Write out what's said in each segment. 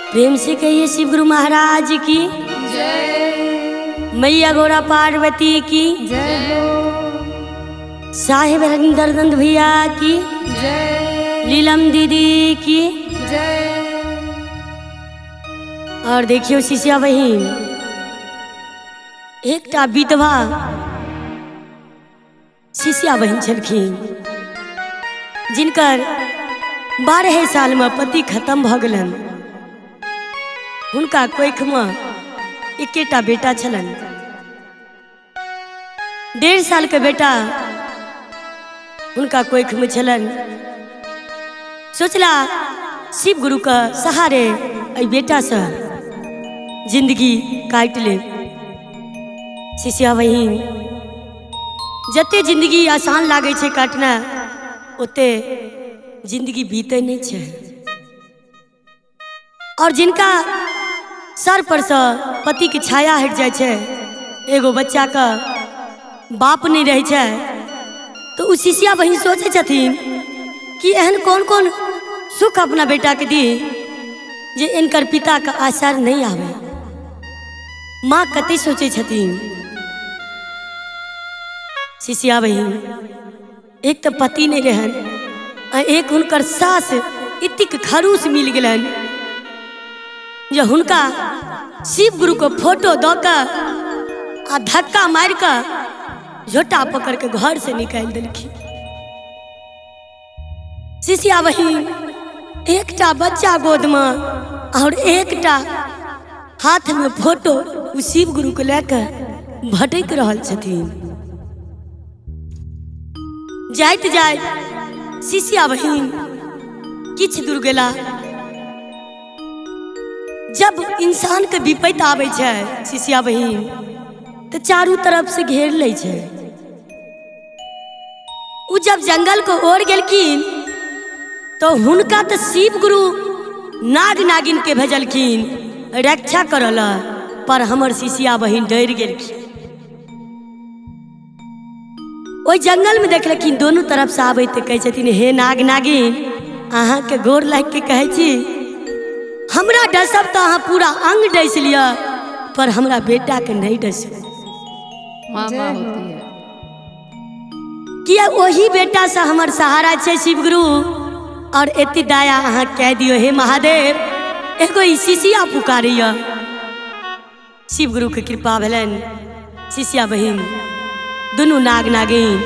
प्रेम से कहिए शिव गुरु महाराज की जय। मैया गौरा पार्वती की जय। साहेब रंदरदंद भैया की जय। लीलम दीदी की जय। और देखियो शिष्या बहिन, एकटा विधवा शिष्या बहिन छलखिन जिनकर 12 साल में पति खत्म भ गेलन। हुनका कोख में एकेटा बेटा छलन। 1.5 साल के बेटा उनका कोख में छलन। सोचला शिव गुरु का सहारे ऐ बेटा से जिंदगी काट ले। शिष्या बहिन, जते जिंदगी आसान लागे छे काटना, ओते जिंदगी बीते नहीं छे। और जिनका सर पर से पति की छाया हट जाए छे, एगो बच्चा का बाप नहीं रहे छे, तो उस शिष्या बहिन सोचे छथिन कि एहन कौन कौन सुख अपना बेटा के दी जे इनकर पिता का आसार नहीं आवे। माँ कते सोचे छथिन। शिष्या बहिन, एक तो पति नहीं रहन, एक हुनकर सास इतिक खरूस मिल गलन जो हुनका शिव गुरु को फोटो दकर आ धक्का मार कर झोटा पकड़ के घर से निकाल दिलखिन। शिष्या बहिन, एकटा बच्चा गोद में और एकटा हाथ में फोटो उ शिव गुरु को लेकर भटक रहल छथिन। जाइत जाइत शिष्या बहिन किछ दूर गेला। जब इंसान के विपत्ति आवे छे शिष्या बहिन, तो चारों तरफ से घेर ले छे। उ जब जंगल को ओर गेलखिन तो हुनका तो शिव गुरु नाग नागिन के भेजलखिन रक्षा करला, पर हमर शिष्या बहिन डर गेलखिन। ओइ जंगल में देखलखिन दोनों तरफ से आबे तो कहे छथिन, हे नाग नागिन, अहाँ के गोर लाग के कहे छी, हमरा डसब तो अहाँ पूरा अंग डस लिया, पर हमरा बेटा के नहीं डस। मामा होती है किया वही बेटा से हमर सहारा छे शिव गुरु, और एती दया अहाँ कह दियो हे महादेव, एगो शिष्या पुकारिया। शिव गुरु के कृपा भेलन। शिष्या बहिन दोनों नाग नागिन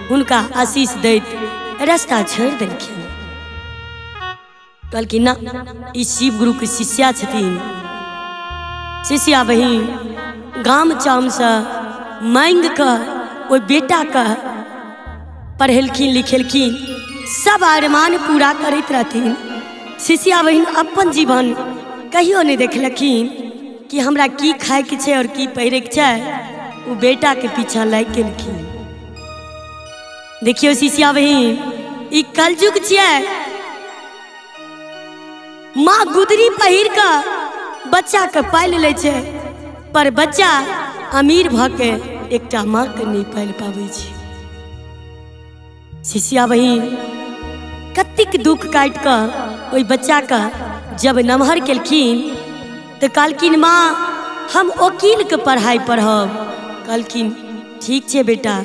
हुनका आशीष दैत रास्ता छोड़ देलखिन। कहलखिन ना, ई शिव गुरु के शिष्या छथिन। शिष्या बहिन गाम चाम से मांग कर ओइ बेटा का पढ़ेलखिन लिखेलखिन, सब अरमान पूरा करते रहथिन। शिष्या बहिन अपन जीवन कहियो नहीं देखलखिन कि हमरा की खाए के छे और की पहिरे के छे। वो बेटा के पीछा लाग गेलखिन। देखियो शिष्या बहिन, ई कलयुग छे। माँ गुदरी पहिर के बच्चा के पाल ले छे, पर बच्चा अमीर भ के एकटा माँ के नहीं पाल पावे छे। शिष्या बहिन कतिक दुख काट कर ओइ बच्चा का जब नमहर केलखिन तो कहलखिन, माँ हम वकील के पढ़ाई पढ़ब। कहलखिन ठीक छे बेटा।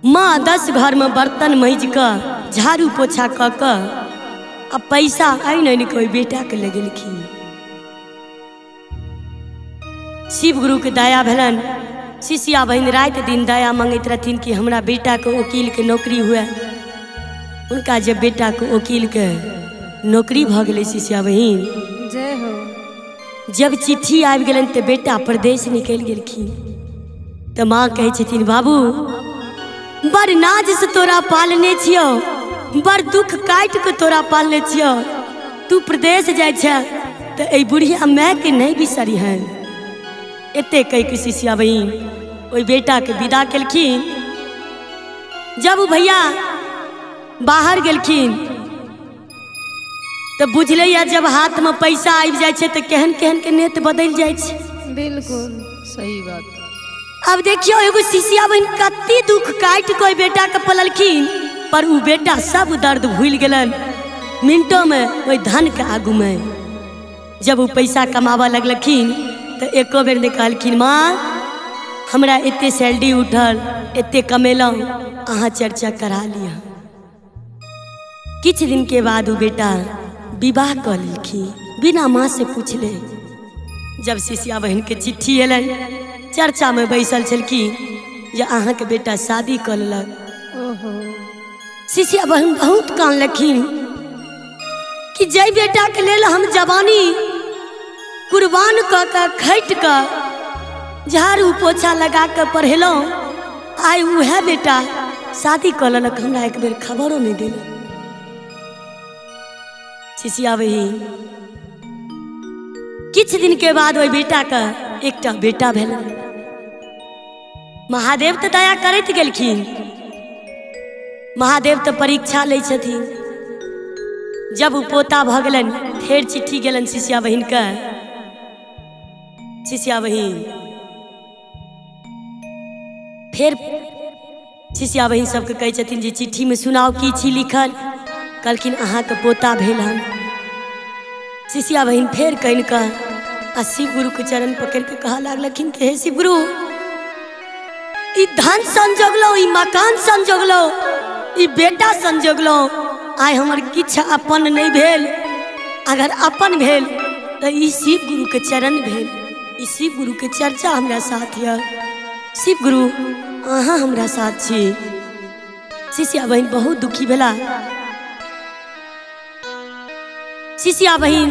माँ 10 घर में बर्तन मांज कर झाड़ू पोछा क के अब पैसा आइन कोई बेटा के लगेलखिन। शिव गुरु के दया भेलन। शिष्या बहिन रात दिन दया मांगत रहथिन कि हमरा बेटा के वकील के नौकरी हुए। उनका जब बेटा के वकील के नौकरी भ गेलै शिष्या बहिन, जय हो, जब चिट्ठी आबि गेलन तो बेटा प्रदेश निकल गेलखिन। तो माँ कहे छथिन, बाबू बड़ नाज से तोरा पालने छियो, बड़ दुख काट के तोरा पालने छियो, तू प्रदेश जाय छे तो ए बुढ़िया माय के नहीं बिसरी है। एते कह के शिष्या बहिन ओइ बेटा के विदा केलखिन। जब भैया बाहर गेलखिन तो बुझले जब हाथ में पैसा आबि जाय छे तो केहन केहन के नेत बदल जाय छे। बिल्कुल सही बात। अब देखियो एगो शिष्या बहिन कते दुख काट कोई बेटा के पललखिन, पर उ बेटा सब दर्द भूल गेलन मिनटों में ओइ धन के आगू में। जब वो पैसा कमावा लगलखिन तो एको बेर ने कहलखिन माँ हमरा एते सैलरी उठल एते कमेलहुँ अहाँ चर्चा करा लिया। किछ दिन के बाद वो बेटा विवाह कर लेलखिन बिना माँ से पूछले। जब सिसिया बहन के चिट्ठी एलन चर्चा में बैसल छलखिन जे अहाँ के बेटा शादी कर लेलक। ओहो सिसिया बहन बहुत कानलखिन कि जय बेटा के लेल हम जवानी कुर्बान क के खैट के झाड़ू पोछा लगा के पढ़ेलहुँ, आइ उहे बेटा शादी कर लेलक, हमरा एक बेर खबरों नहीं दिल। सिसिया बहन किछ दिन के बाद वही बेटा का एकटा बेटा भेल। महादेव तो दया करैत गेलखिन, महादेव तो परीक्षा लै छथिन। जब वो पोता भ गेलन फेर चिट्ठी गेलन सिसिया बहन के। सिसिया बहन फेर सिसिया बहन सबके कहै छथिन जे चिट्ठी में सुनाओ की छी लिखल। कहलखिन अहाँ के पोता भेल हन। सिसिया बहन फेर कहिन कह शिव गुरु के चरण पकड़ के कहा लागलखिन कि हे शिव गुरु ई धन संजोगलो, ई मकान संजोगलो, ई बेटा संजोगलो, आइ हमर किछ अपन नहीं भेल। अगर अपन भेल तो ई शिव गुरु के चरण भेल, ई शिव गुरु के चर्चा हमरा साथ है। शिव गुरु अहाँ हमरा साथ छी। सिसिया बहन बहुत दुखी भेला। सिसिया बहन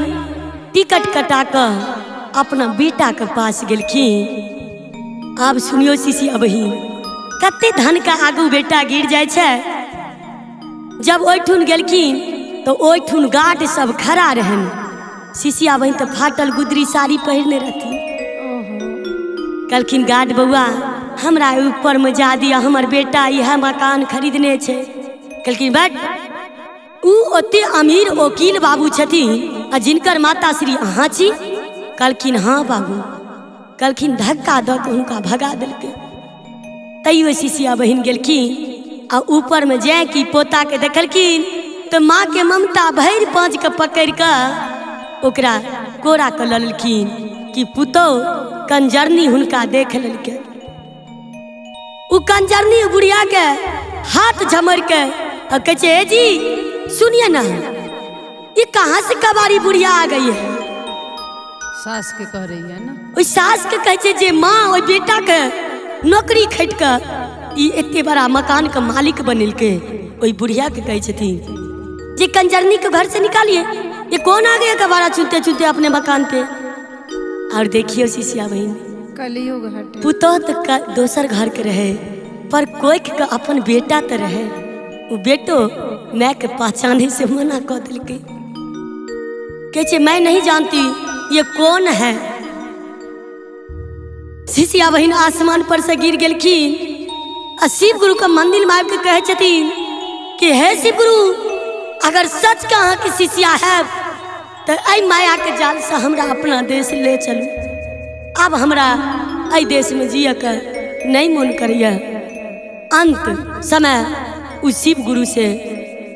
टिकट कटा कर अपना बेटा के पास गेलखिन। आब सुनियो सिसिया बहन कते धन का आगू बेटा गिर जाय छे। जब ओठुन गेलखिन तो ओठुन गार्ड सब खड़ा रहन। सिसिया बहन तो फाटल गुदरी साड़ी पहिरने रहती। कहलखिन गार्ड बउआ हमरा ऊपर में जा दिया, हमर बेटा यह मकान खरीदने छे। कहलखिन बैठ उ ओते अमीर वकील बाबू छथिन आ जिनकर माता श्री अहाँ छी। कहलखिन हाँ बाबू। कहलखिन धक्का दऽ के हुनका भगा देलकै। तैयो सिसिया बहन गेलखिन आ ऊपर में जाए कि पोता के देखलखिन तो माँ के ममता भरि पाँच के पकड़ के ओकरा कोरा के ललखिन कि पुतो कंजरनी हुनका देख लेलकै। उ कंजरनी बुढ़िया के हाथ झमर के और कहे छे जी सुनिए ना, ये कहाँ से कबाड़ी बुढ़िया आ गई है। सास के कह रही है ना। ओई सास के कहे छे जे माँ ओई बेटा के नौकरी खट के ई एते बड़ा मकान के मालिक बनेलके। ओई बुढ़िया के कहे छथिन जे कंजरनी के घर से निकालिए, ये कौन आ गया कबाड़ा चुनते चुनते अपने मकान पे। और देखियो सिसिया बहन कलियुग हटे। पुतोह तो दोसर घर के रहे पर कोई के अपन बेटा तो रहे। वो बेटो मैं के पहचाने से मना कर दिलके। कहे मैं नहीं जानती ये कौन है। सिसिया बहन आसमान पर से गिर गेलखिन आ शिव गुरु का मंदिर में आके कहे छथिन कि हे शिव गुरु अगर सच कहा कि सिसिया है तो आई माया के जाल से हमरा अपना देश ले चलू। अब हमरा आई देश में जिया कर नहीं मन करिए। अंत समय उस शिव गुरु से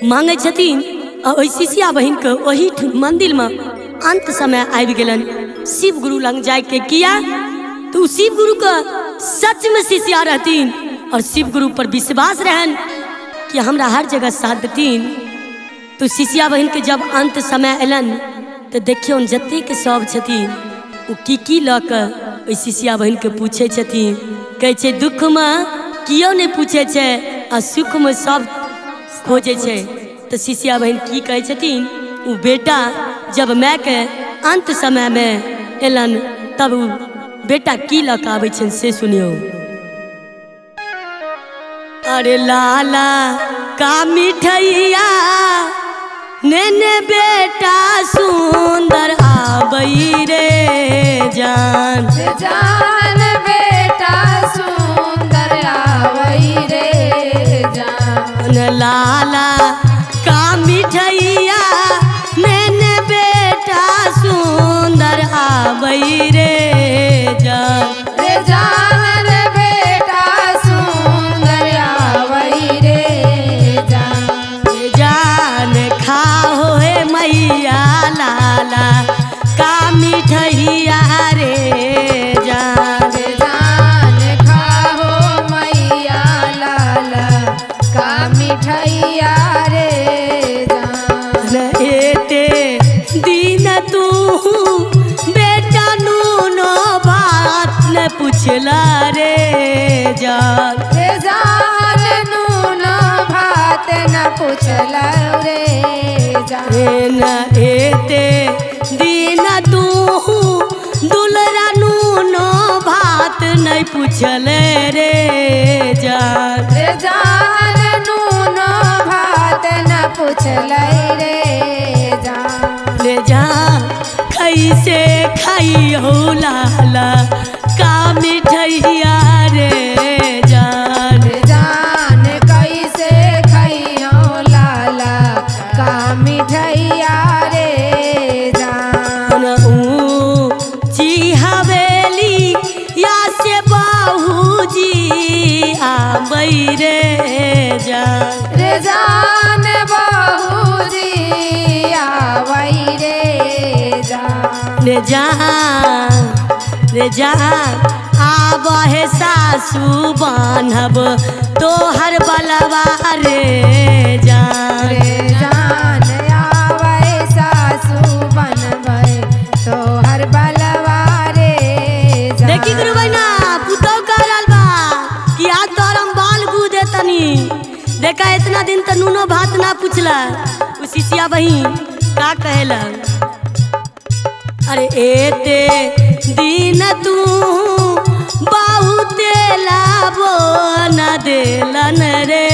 मांगे छथिन और ओई सिसिया बहन के वही मंदिर में अंत समय आबि गेलन। शिव गुरु लंग जाए के किया तो शिव गुरु का सच में सिसिया रहतीन और शिव गुरु पर विश्वास रहन कि हमरा हर जगह साथ देतीन। तो सिसिया बहन के जब अंत समय एलन तो देखियो जते के सब छथिन वो की ल के सिसिया बहन के पूछे छथिन। कहे छे दुख में कियो नहीं पूछे छे आ सुख में सब खोजे छे। तो सिसिया बहन की कहे छथिन वो बेटा जब मैं के अंत समय में एलन तब बेटा की ल के आबै छन से सुनियो। अरे लाला का मिठैया नेने बेटा सुंदर आबई रे जान। जान बेटा सुंदर आवई रे जान। लाला का मिठैया नेने बेटा सुंदर आबई रे जान। रे जान बेटा सुंदर आवई रे जान। जान खाओ हे मैया लाला का पूछले रे जान। रे जान नूनो भात न पूछलै रे जान। रे जान कैसे खाइयो लाला का मिठैया रे जान। रे जान कैसे खइयो लाला का मिठैया रे जान। ऊँची हवेली या से बाबूजी आबै रे जान। रे जान बाबूजी आवै रे जान। रे जान रे जान आबहे सासू बान्हब तोहर बलवा रे जान। रे जान आवै सासू बनबै तोहर बलवा रे जान। देखी गुरु बहना पुतौ कह रहल बा कि आज तोहर हम बाल गू दे तनी। देखा इतना दिन तो नूनो भात ना पूछला। उ शिष्या बहिन का कहेला, अरे एते दिन तू बहुते लाबो न देलन रे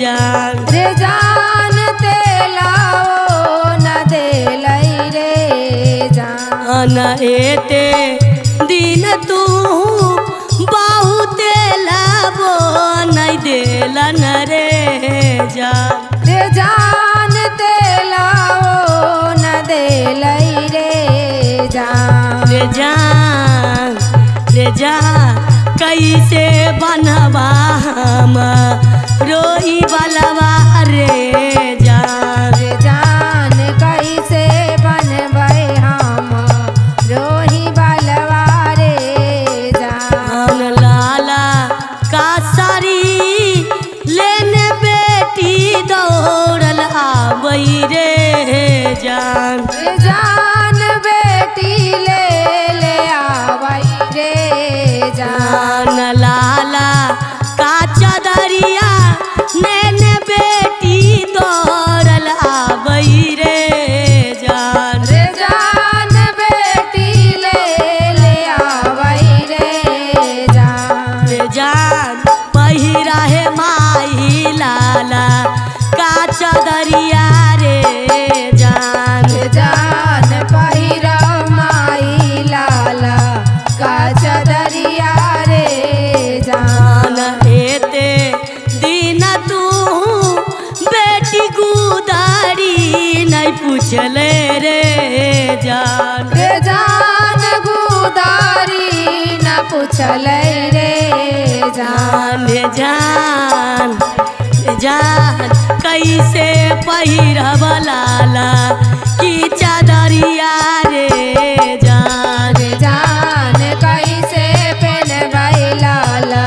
जान। रे जान तेलाओ न देलै रे जान। न एते दिन तू बहुते लाबो नहीं देलन रे जान। रे जान तेलाओ न देलै रे जान। रे जान रे जान कैसे बनवा हम रोई बलवा रे जान। रे जान कैसे बनबै हम रोही बलवा रे जान। लाला का सारी लेने बेटी दौड़ल आबै रे जान। रे जान बेटी ले आवै रे जान। लाला का चदरिया लेने बेटी दौड़ल आबै रे जान। रे जान बेटी ले आवै रे जान। रे जान पहिरा है माही लाला का चदरिया रे जान। रे जान पहिरा माई लाला का चदरिया रे जान। एते दिन तू बेटी गुदारी नहीं पूछले रे जान। रे जान गुदारी न पूछलै रे जान। रे जान रे जान कैसे पहिरब लाला की चदरिया रे जान। रे जान कैसे पेनबै लाला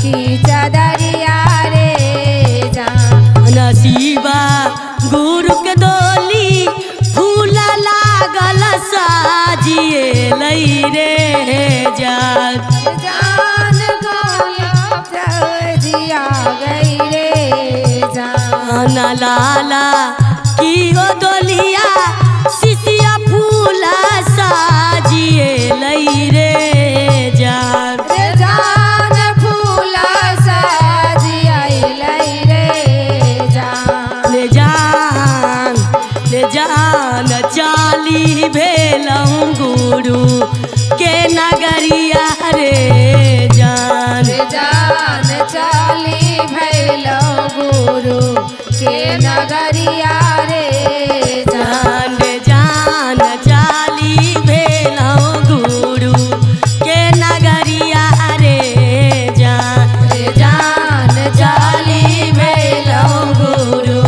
की चदरिया रे जान। नसीबा गुरु के डोली फूल लागल साजिए लै रे जान। रे जान गोलाब जिया गई रे जान। लाला की ओ डोलिया शिशिया फूल साजिए लै रे जान। रे जान फूला सजियाइलै रे जान। रे जान रे जान चाली भेलौं गुरु के नगरिया रे जान। रे जान चाली भैलो गुरु के नगरिया रे जान। रे जान चाली भेलौं गुरु के नगरिया रे जान। रे जान चाली भेलौं गुरु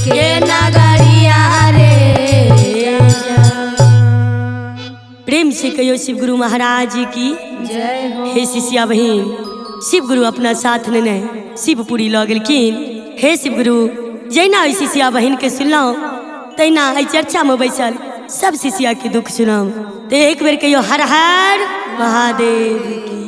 के नगरिया रे जान। प्रेम से कहियो शिव गुरु महाराज की जय हो। हे शिष्या बहिन, शिव गुरु अपना साथ ने शिवपुरी लऽ गेलखिन। हे शिव गुरु जैना ओहि शिष्या बहिन के सुनलहुँ तैना एहि चर्चा में बैसल सब शिष्या के दुख सुनम। तो एक बेर कहियो हर हर महादेव की।